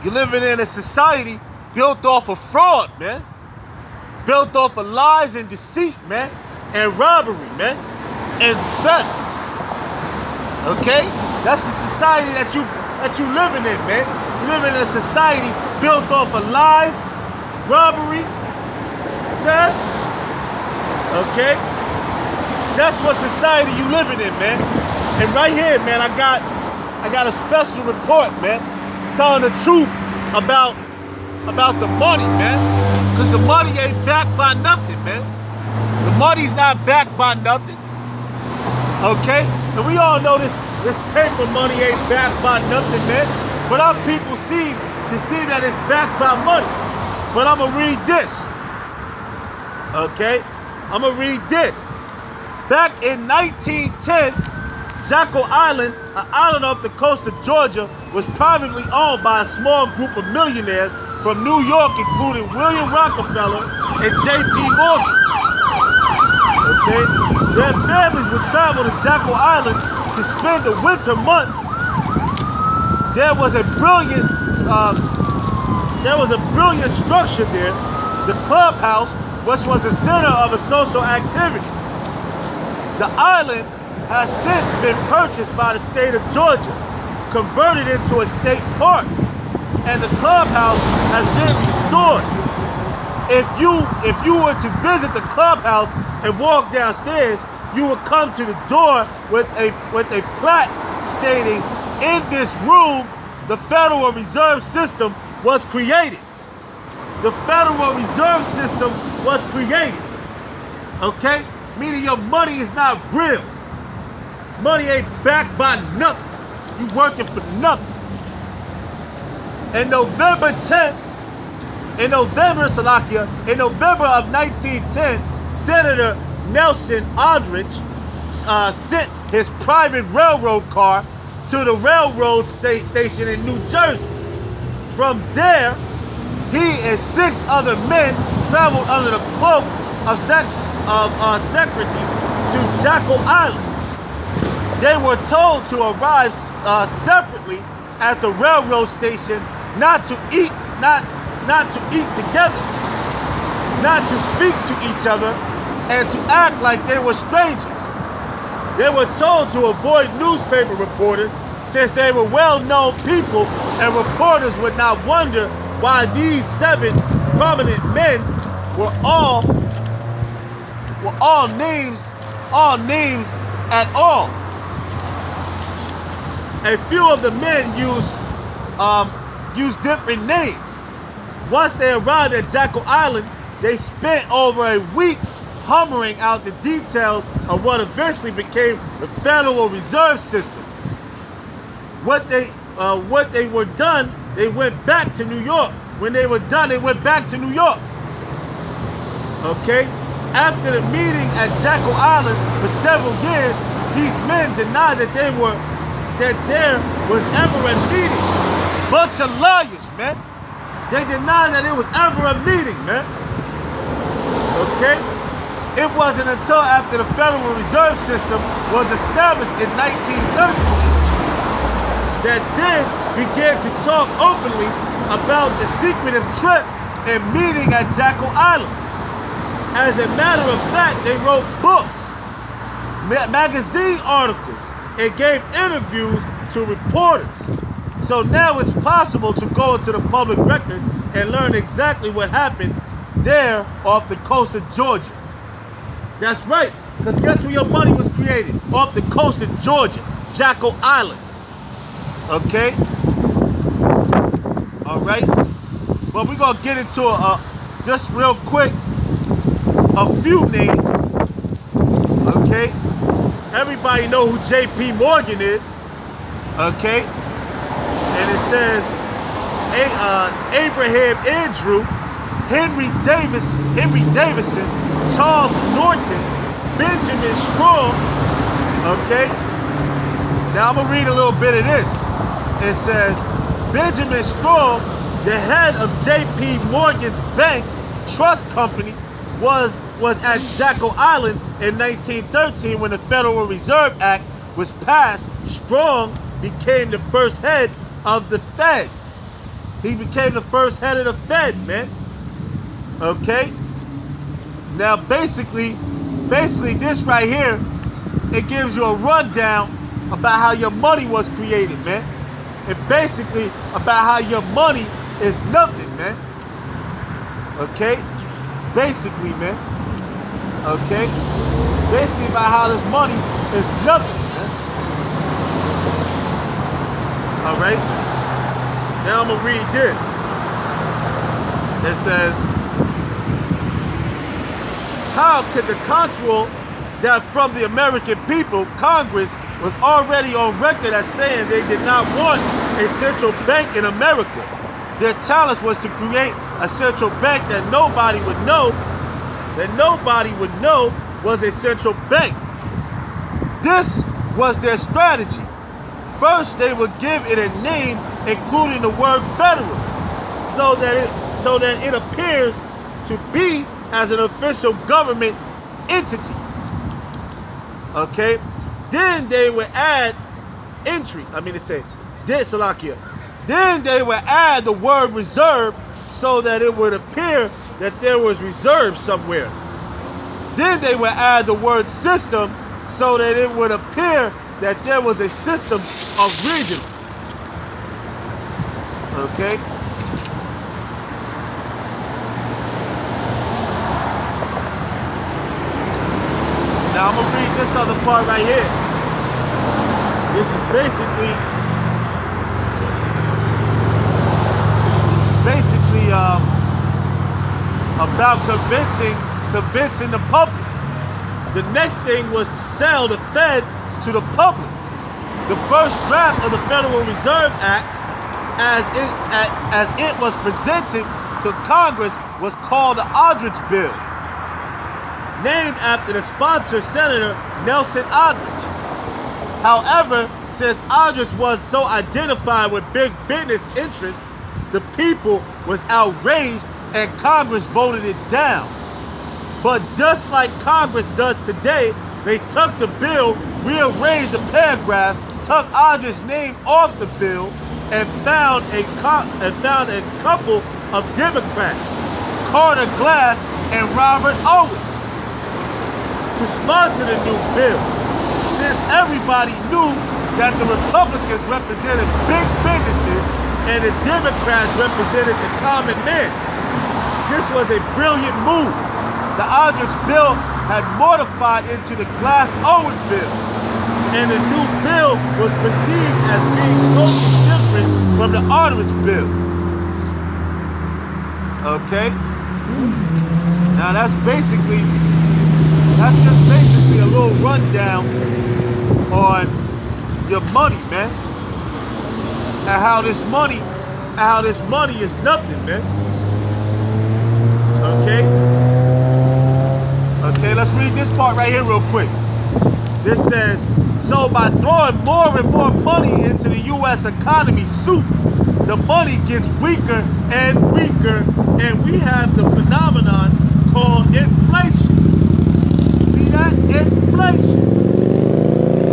You're living in a society built off of fraud, man. Built off of lies and deceit, man. And robbery, man. And theft. Okay? That's the society that you living in, man. You live in a society built off of lies, robbery, theft. Okay? That's what society you living in, man. And right here, man, I got a special report, man, telling the truth about the money, man. Cause the money ain't backed by nothing, man. The money's not backed by nothing. Okay? And we all know this paper money ain't backed by nothing, man. But our people seem to see that it's backed by money. But I'ma read this. Okay? I'ma read this. Back in 1910, Jekyll Island, an island off the coast of Georgia, was privately owned by a small group of millionaires from New York, including William Rockefeller and J.P. Morgan. Okay? Their families would travel to Jekyll Island to spend the winter months. There was a brilliant structure there, the clubhouse, which was the center of a social activities. The island has since been purchased by the state of Georgia, converted into a state park, and the clubhouse has been restored. If you were to visit the clubhouse and walk downstairs, you would come to the door with a plaque stating, "In this room, the Federal Reserve System was created." The Federal Reserve System was created. Okay? Meaning your money is not real. Money ain't backed by nothing. You working for nothing. In November of 1910, Senator Nelson Aldrich sent his private railroad car to the railroad station in New Jersey. From there, he and 6 other men traveled under the cloak of secrecy to Jekyll Island. They were told to arrive separately at the railroad station, not to eat together, not to speak to each other, and to act like they were strangers. They were told to avoid newspaper reporters, since they were well-known people, and reporters would not wonder why these 7 prominent men were all names at all. A few of the men used different names. Once they arrived at Jekyll Island, they spent over a week hammering out the details of what eventually became the Federal Reserve System. What they were done, they went back to New York. When they were done, they went back to New York. Okay? After the meeting at Jekyll Island for several years, these men denied that there was ever a meeting. Bunch of liars, man. They denied that it was ever a meeting, man. Okay? It wasn't until after the Federal Reserve System was established in 1913 that they began to talk openly about the secretive trip and meeting at Jekyll Island. As a matter of fact, they wrote books, magazine articles, and gave interviews to reporters. So now it's possible to go into the public records and learn exactly what happened there off the coast of Georgia. That's right, because guess where your money was created? Off the coast of Georgia, Jekyll Island. Okay? All right? But we're going to get into just real quick, a few names. Okay? Everybody know who J.P. Morgan is. Okay? And it says Abraham Andrew, Henry Davison, Charles Norton, Benjamin Straw. Okay? Now I'm going to read a little bit of this. It says, Benjamin Straw, the head of J.P. Morgan's Banks Trust Company, was at Jekyll Island in 1913 when the Federal Reserve Act was passed. Strong became the first head of the Fed. He became the first head of the Fed, man. Okay? Now, basically this right here, it gives you a rundown about how your money was created, man. It basically about how your money is nothing, man. Okay? Basically, man. Okay? Basically about how this money is nothing, man. Alright? Now I'm gonna read this. It says, how could the control that from the American people, Congress was already on record as saying they did not want a central bank in America. Their challenge was to create a central bank that nobody would know was a central bank. This was their strategy. First, they would give it a name including the word federal, so that it appears to be as an official government entity. Okay? Then they would add Then they would add the word reserve so that it would appear that there was reserve somewhere. Then they would add the word system so that it would appear that there was a system of regional. Okay? Now I'm gonna read this other part right here. This is basically about convincing the public. The next thing was to sell the Fed to the public. The first draft of the Federal Reserve Act, as it was presented to Congress, was called the Aldrich Bill, named after the sponsor, Senator Nelson Aldrich. However, since Aldrich was so identified with big business interests, the people was outraged and Congress voted it down. But just like Congress does today, they took the bill, rearranged the paragraphs, took Aldrich's name off the bill, and found a couple of Democrats, Carter Glass and Robert Owen, to sponsor the new bill. Since everybody knew that the Republicans represented big businesses and the Democrats represented the common man, this was a brilliant move. The Aldrich bill had modified into the Glass-Owen bill, and the new bill was perceived as being totally different from the Aldrich bill. Okay? Now that's just basically a little rundown on your money, man. And how this money is nothing, man. Okay? Okay, let's read this part right here real quick. This says, so by throwing more and more money into the U.S. economy soup, the money gets weaker and weaker, and we have the phenomenon called inflation. See that? Inflation,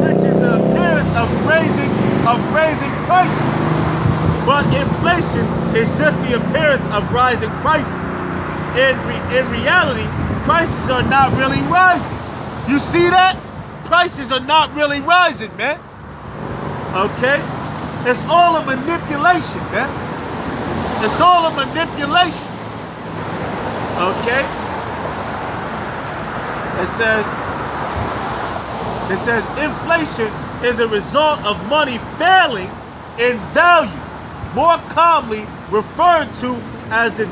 which is an appearance of raising prices. But inflation is just the appearance of rising prices. In reality, prices are not really rising. You see that? Prices are not really rising, man. Okay? It's all a manipulation, man. It's all a manipulation. Okay? It says inflation is a result of money failing in value, more commonly referred to as the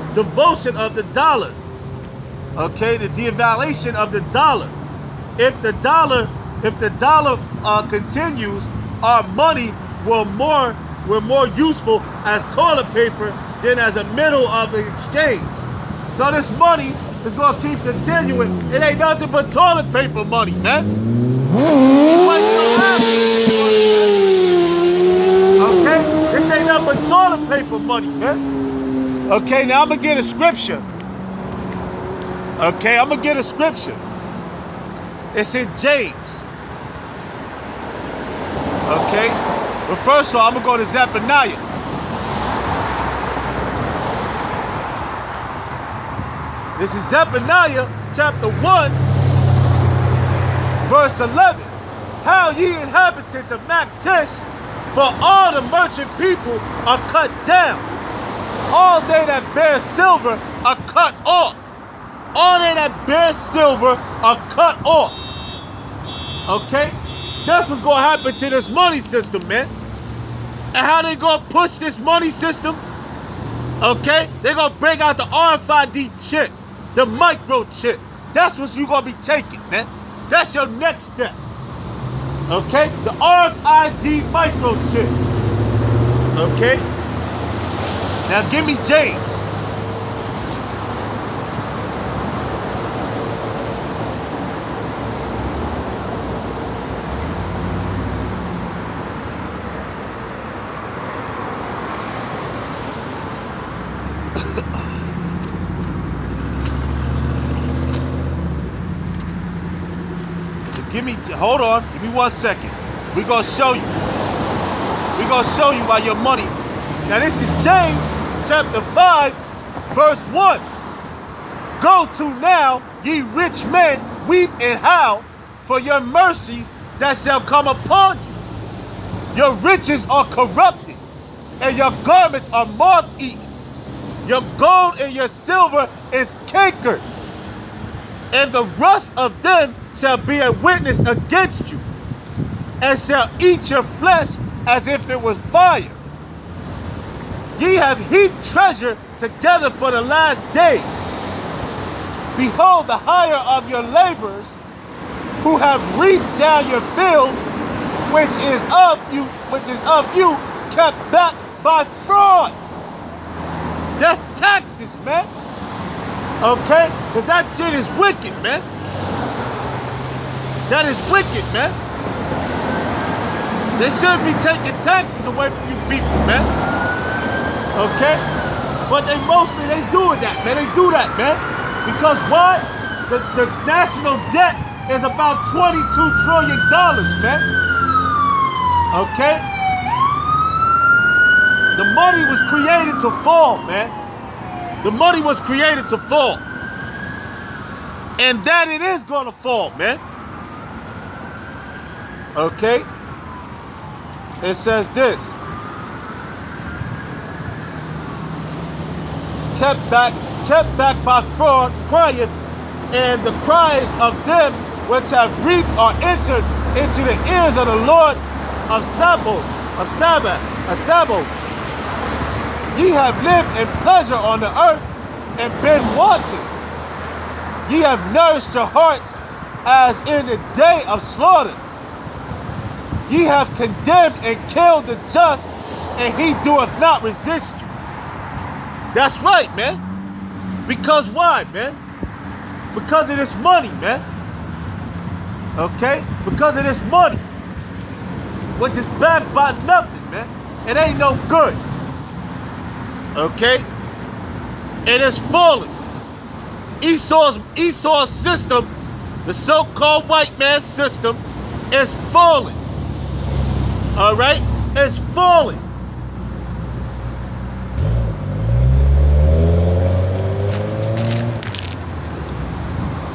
devaluation of the dollar. Okay, the devaluation of the dollar. If the dollar continues, our money will more useful as toilet paper than as a middle of the exchange. So this money is gonna keep continuing. It ain't nothing but toilet paper money, man. Okay, this ain't nothing but toilet paper money, man. Okay, now I'm gonna get a scripture. Okay, I'm gonna get a scripture. It's in James. Okay, but first of all, I'm gonna go to Zephaniah. This is Zephaniah chapter 1, verse 11. How ye inhabitants of Maktish, for all the merchant people are cut down. All they that bear silver are cut off. All they that bear silver are cut off. Okay? That's what's going to happen to this money system, man. And how they going to push this money system? Okay? They're going to bring out the RFID chip, the microchip. That's what you're going to be taking, man. That's your next step. Okay? The RFID microchip. Okay? Now give me James. Hold on, give me 1 second. We're gonna show you. We're gonna show you why your money. Now this is James chapter 5, verse 1. Go to now, ye rich men, weep and howl for your mercies that shall come upon you. Your riches are corrupted, and your garments are moth-eaten. Your gold and your silver is cankered, and the rust of them shall be a witness against you, and shall eat your flesh as if it was fire. Ye have heaped treasure together for the last days. Behold, the hire of your laborers, who have reaped down your fields, which is of you, kept back by fraud. That's taxes, man. Okay? Because that shit is wicked, man. That is wicked, man. They shouldn't be taking taxes away from you people, man. Okay? But they doing that, man. They do that, man. Because why? The national debt is about $22 trillion, man. Okay? The money was created to fall, man. The money was created to fall. And that it is gonna fall, man. Okay? It says this. Kept back by fraud, crieth, and the cries of them which have reaped are entered into the ears of the Lord of Sabaoth. Ye have lived in pleasure on the earth and been wanting. Ye have nourished your hearts as in the day of slaughter. Ye have condemned and killed the just, and he doeth not resist you. That's right, man. Because why, man? Because of this money, man. Okay? Because of this money. Which is backed by nothing, man. It ain't no good. Okay? It is falling. Esau's system, the so-called white man's system, is falling. All right? It's falling.